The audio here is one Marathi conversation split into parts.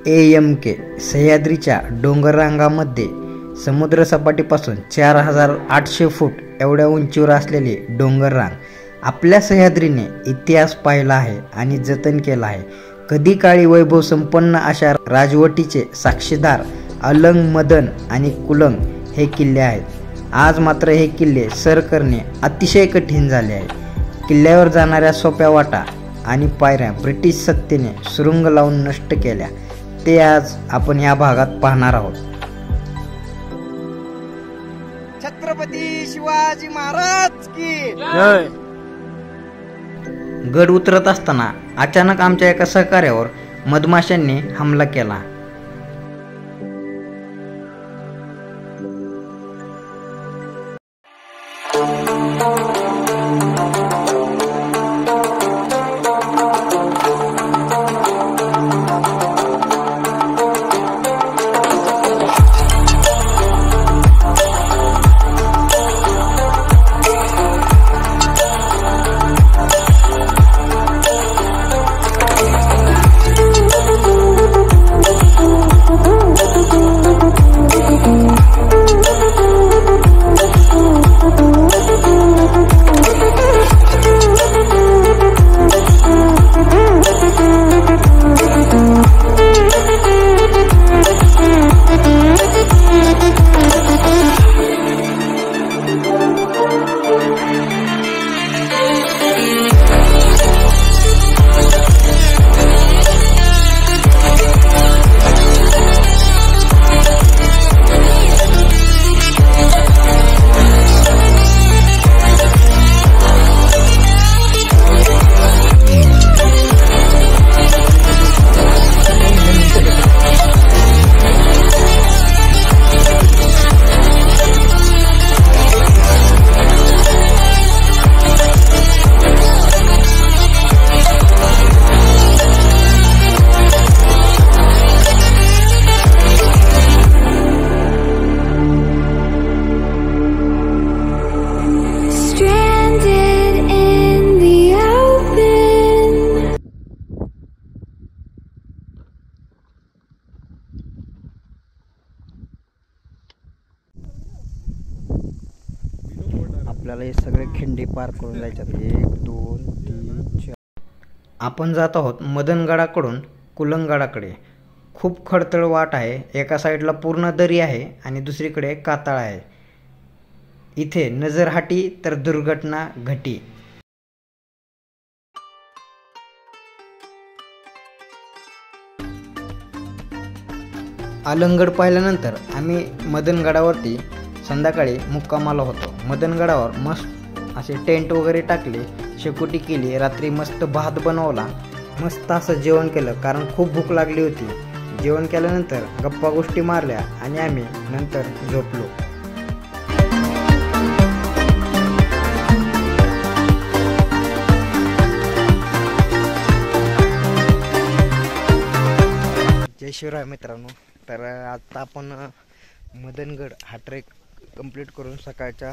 AMK सह्याद्रीच्या डोंगररांगामध्ये समुद्रसपाटीपासून 4800 फूट एवढ्या उंचीवर असलेली डोंगररांग आपल्या सह्याद्रीने इतिहास पाहिला आहे आणि जतन केला आहे. कधी काळी वैभव संपन्न अशा राजवटीचे साक्षीदार अलंग, मदन आणि कुलंग हे किल्ले आहेत. आज मात्र हे किल्ले सर करणे अतिशय कठीण झाले आहे. किल्ल्यावर जाणाऱ्या सोप्या वाटा आणि पायऱ्या ब्रिटिश सत्तेने सुरुंग लावून नष्ट केल्या. ते आज आपण या भागात पाहणार आहोत. छत्रपती शिवाजी महाराज की जय. गड उतरत असताना अचानक आमच्या एका सहकार्यावर मधमाशांनी हमला केला. आपल्याला हे सगळे खिंडी पार करून जायच्यात. 1 2 3 4. आपण जात आहोत मदनगडाकडून कुलंगगडाकडे. खूप खडतळ वाट आहे. एका साईडला पूर्ण दरी आहे आणि दुसरीकडे कातळ आहे. इथे नजरहाटी तर दुर्घटना घटी. अलंगगड पाहिल्यानंतर आम्ही मदनगडावरती संध्याकाळी मुक्कामाला होतो. मदनगडावर मस्त असे टेंट वगैरे टाकले, शेकोटी केली, रात्री मस्त भात बनवला, मस्त असं जेवण केलं कारण खूप भूक लागली होती. जेवण केल्यानंतर गप्पा गोष्टी मारल्या आणि आम्ही नंतर झोपलो. जय शिवराय मित्रांनो. तर आता आपण मदनगड हा ट्रेक कंप्लीट करून सकाळच्या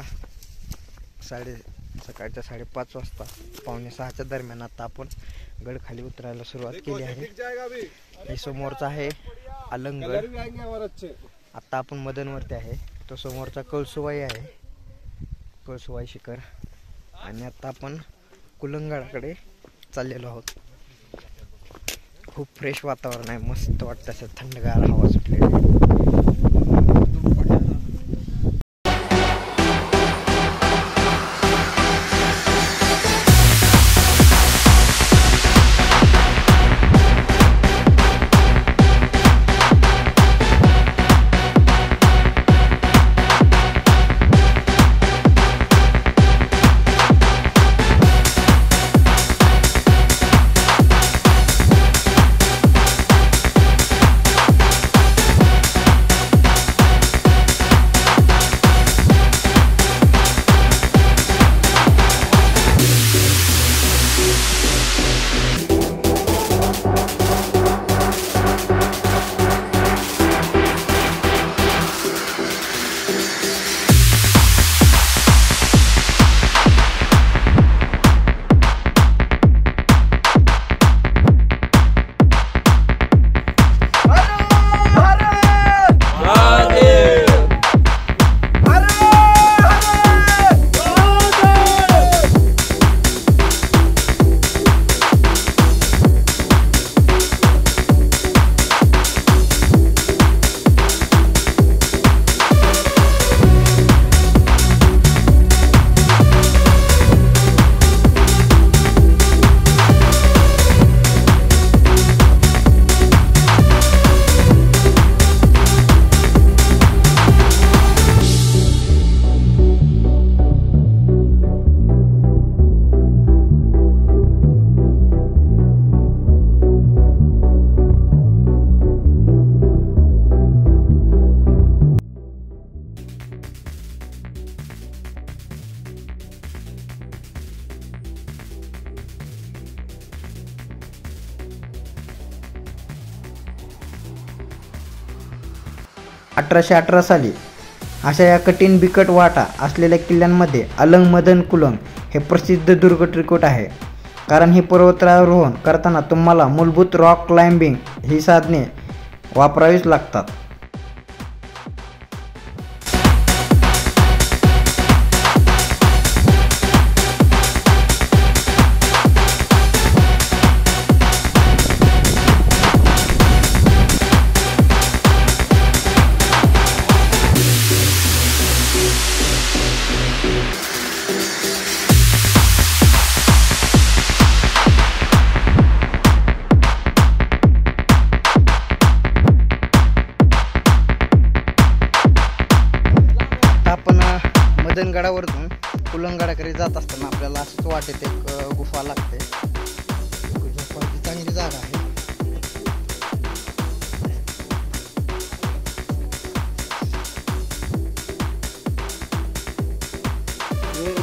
5:30 वाजता 5:45च्या दरम्यान आता आपण गड खाली उतरायला सुरुवात केली आहे. हे समोरचा आहे अलंगगड. आता आपण मदनवरती आहे. तो समोरचा कळसुबाई आहे, कळसुबाई शिखर. आणि आता आपण कुलंगगडाकडे चाललेलो आहोत. खूप फ्रेश वातावरण आहे, मस्त वाटतं, असं थंडगार हवा सुटलेली आहे. 1818 साली. अशा या कठीण बिकट वाटा असलेल्या किल्ल्यांमध्ये अलंग मदन कुलंग हे प्रसिद्ध दुर्ग त्रिकूट आहे. कारण ही पर्वतारोहण करताना तुम्हाला मूलभूत रॉक क्लाइम्बिंग ही साधने वापरावीच लागतात. आपण मदनगडावरून कुलंगडाकडे जात असताना आपल्याला असंच वाटेत एक गुफा लागते. झोपायची चांगली जागा आहे.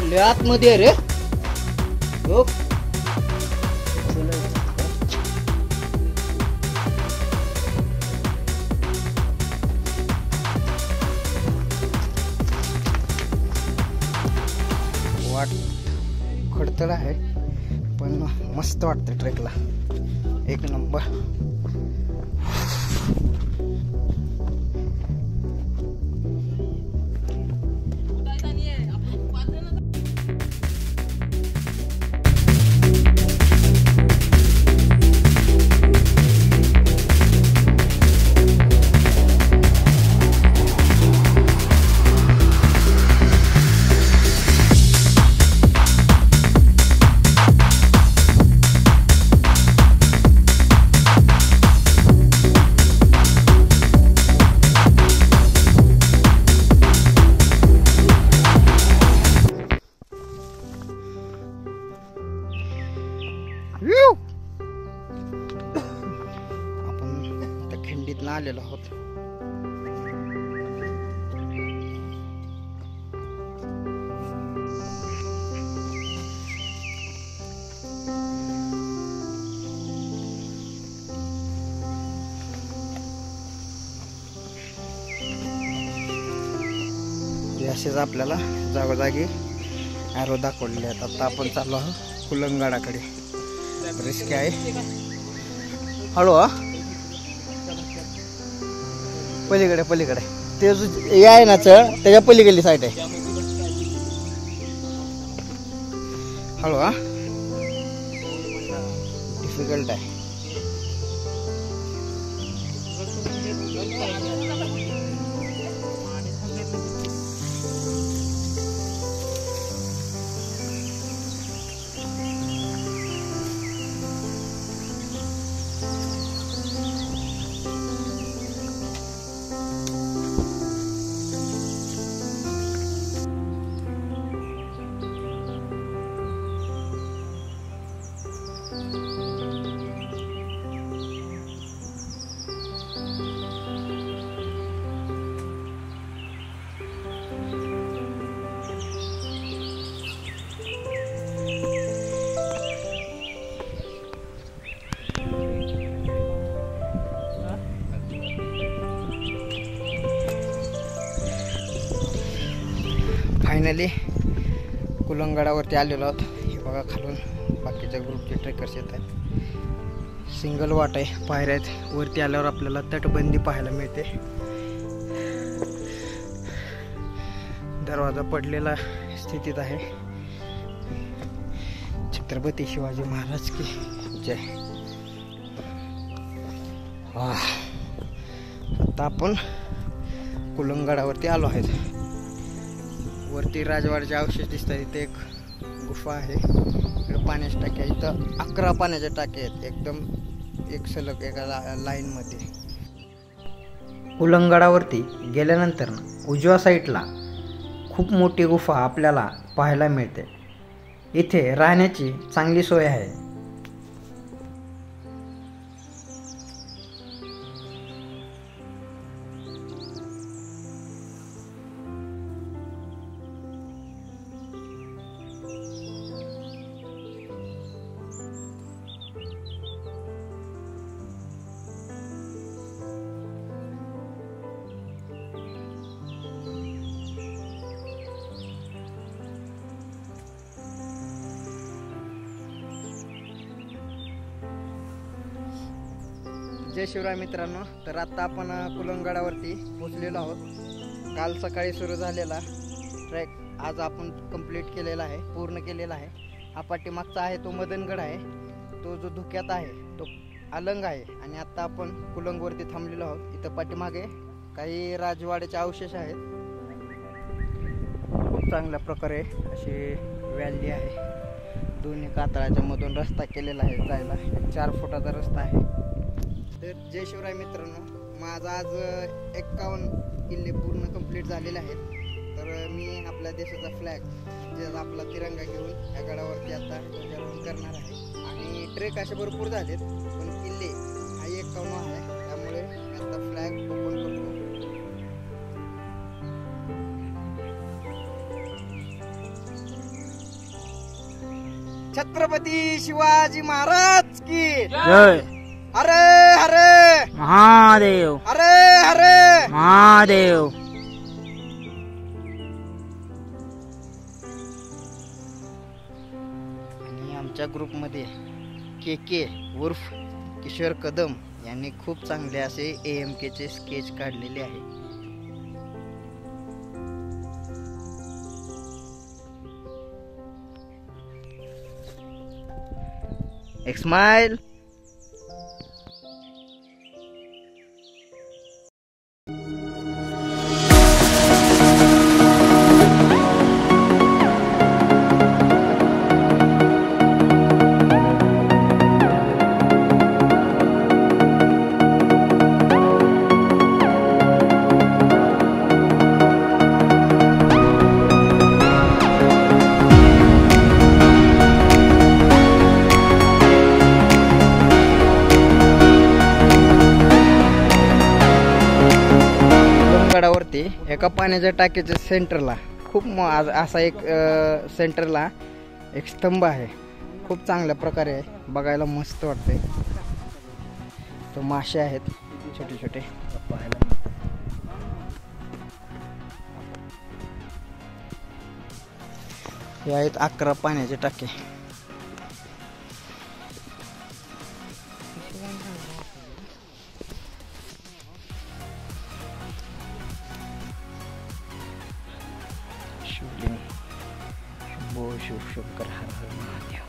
लय आतमध्ये आहे रे. वाट खडतळ आहे पण मस्त वाटतं ट्रेकला. एक नंबर. आपण त्या खिंडीतनं आलेलो आहोत. असेच आपल्याला जागोजागी ॲरो दाखवलेले आहेत. आता आपण चाललो आहोत कुलंगडाकडे. रिस्क आहे. हळू हा. पलीकडे पलीकडे ते जे आहे ना चढ त्याच्या पलीकडली साईड आहे. हळू हा. डिफिकल्ट आहे. फायनली कुलंगडावरती आलेलो आहोत. हे बघा खालून बाकीच्या ग्रुपचे ट्रेकर्स येत आहेत. सिंगल वाट आहे, पायऱ्या आहेत. वरती आल्यावर आपल्याला तटबंदी पाहायला मिळते. दरवाजा पडलेला स्थितीत आहे. छत्रपती शिवाजी महाराज की जय. आता आपण कुलंगडावरती आलो आहेत. वरती राजवाड्याचे अवशेष दिसतात. इथे एक गुफा आहे. इकडे पाण्याच्या टाक्या. इथं 11 पाण्याच्या टाक्या आहेत एकदम एक सलग एका लाईनमध्ये. कुलंगडावरती गेल्यानंतर उजव्या साईडला खूप मोठी गुफा आपल्याला पाहायला मिळते. इथे राहण्याची चांगली सोय आहे. जय शिवराय मित्रांनो. तर आता आपण कुलंगडावरती पोचलेलो आहोत. काल सकाळी सुरू झालेला ट्रॅक आज आपण कंप्लीट केलेला आहे, पूर्ण केलेला आहे. हा पाठीमागचा आहे तो मदनगड आहे, तो जो धुक्यात आहे तो अलंग आहे. आणि आता आपण कुलंगवरती थांबलेलो आहोत. इथं पाठीमागे काही राजवाड्याचे अवशेष आहेत. खूप चांगल्या प्रकारे अशी व्हॅली आहे. दोन्ही कातळाच्या मधून रस्ता केलेला आहे जायला. 4 फुटाचा रस्ता आहे. तर जय शिवराय मित्रांनो, माझा आज 51 किल्ले पूर्ण कंप्लीट झालेले आहेत. तर मी आपल्या देशाचा फ्लॅग जे आपला तिरंगा घेऊन या गडावरती आता ध्वजारोहण करणार आहे. आणि ट्रेक असे भरपूर झालेत, पण किल्ले हा 51 आहे. त्यामुळे मी आता फ्लॅग ओपन करतो. छत्रपती शिवाजी महाराज की जय. हरे हरे महादेव. हरे हरे महादेव. आणि आमच्या ग्रुपमध्ये के उर्फ किशोर कदम यांनी खूप चांगले असे AMK चे स्केच काढलेले आहे. एक स्माइल. गडावरती एका पाण्याच्या टाकीच्या सेंटरला खूप असा एक सेंटरला एक स्तंभ आहे. खूप चांगल्या प्रकारे बघायला मस्त वाटते. तो मासे आहेत छोटे छोटे. हे आहेत 11 पाण्याचे टाके. शिवलिंग शंभो शिवशंकर हर हर महादेव.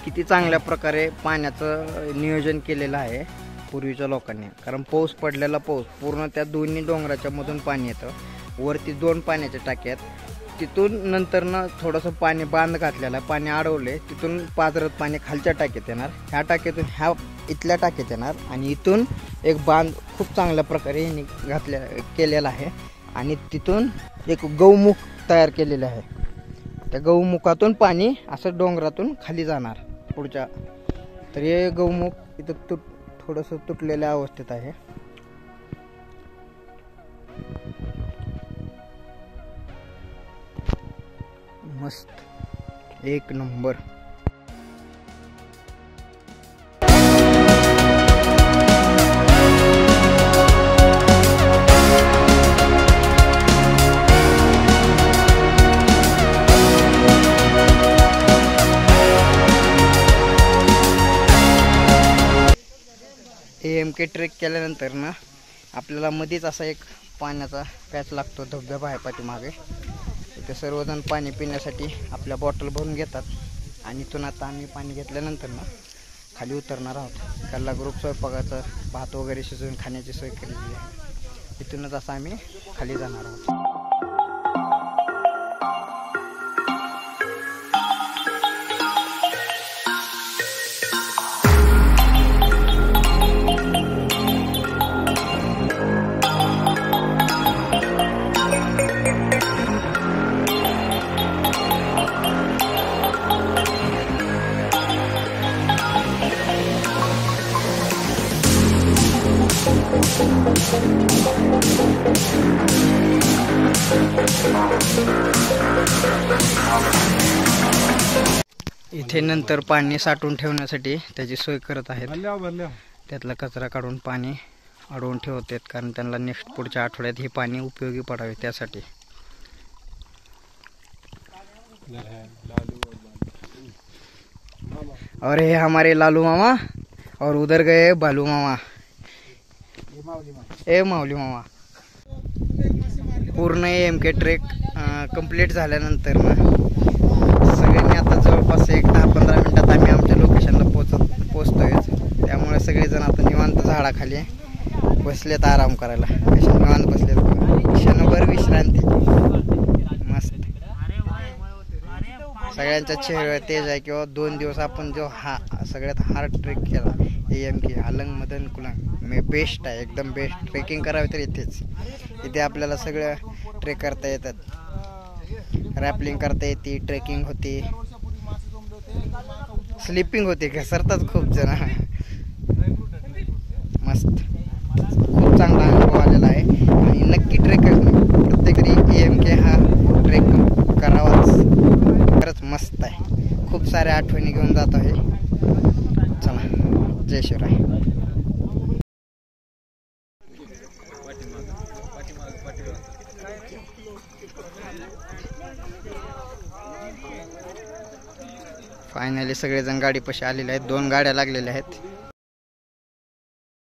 किती चांगल्या प्रकारे पाण्याचं नियोजन केलेलं आहे पूर्वीच्या लोकांनी. कारण पाऊस पडलेला पाऊस पूर्ण त्या दोन्ही डोंगराच्या मधून पाणी येतं. वरती 2 पाण्याचे टाके आहेत. तिथून नंतरनं थोडंसं पाणी बांध घातलेला आहे. पाणी अडवले तिथून पाझरत पाणी खालच्या टाकीत येणार. ह्या टाकीतून ह्या इथल्या टाकीत येणार. आणि इथून एक बांध खूप चांगल्या प्रकारे केलेला आहे. आणि तिथून एक गौमुख तयार केलेलं आहे. त्या गौमुखातून पाणी असं डोंगरातून खाली जाणार पुढच्या. तर हे गौमुख इथं थोडंसं तुटलेल्या अवस्थेत आहे. मस्त एक नंबर. AMK ट्रेक केल्यानंतर ना आपल्याला मध्येच असा एक पाण्याचा पॅच लागतो. धबधबा आहे पाठीमागे. इथे सर्वजण पाणी पिण्यासाठी आपल्या बॉटल भरून घेतात. आणि इथून आता आम्ही पाणी घेतल्यानंतर ना खाली उतरणार आहोत. त्याला ग्रुप स्वयंपाकाचं भात वगैरे शिजवून खाण्याची सोय केलेली आहे. इथूनच असं आम्ही खाली जाणार आहोत. इथे नंतर पाणी साठवून ठेवण्यासाठी त्याची सोय करत आहेत. त्यातला कचरा काढून पाणी अडवून ठेवतात, कारण त्यांना नेक्स्ट पुढच्या आठवड्यात हे पाणी उपयोगी पडावे त्यासाठी. और ये हमारे लालू मामा और उधर गए बालू मामा, ए माऊली मामा. पूर्ण MK ट्रेक कंप्लीट झाल्यानंतर ना सगळ्यांनी आता जवळपास एक 10-15 मिनिटात आम्ही आमच्या लोकेशनला पोचतोय. त्यामुळे सगळेजण आता निवांत झाडाखाली बसलेत आराम करायला. कशा निवांत बसलेत, क्षणभर विश्रांती. मस्त सगळ्यांच्या चेहऱ्यावर तेज आहे. किंवा 2 दिवस आपण जो सगळ्यात हार्ड ट्रेक केला AMK अलंग मदन कुलंग मे बेस्ट आहे, एकदम बेस्ट. ट्रेकिंग करावी तर इथे आपल्याला सगळं ट्रेक करता येतात. रॅपलिंग करता येते, ट्रेकिंग होते, स्लिपिंग होते, घसरतात खूप जण. मस्त खूप चांगला अनुभव आलेला आहे आणि नक्की प्रत्येकाने AMK हा ट्रेक करावाच. खरंच मस्त आहे. खूप साऱ्या आठवणी घेऊन जात आहे. चला, जय शिवराय. फायनली सगळेजण गाडीपाशी आलेले आहेत. 2 गाड्या लागलेल्या आहेत.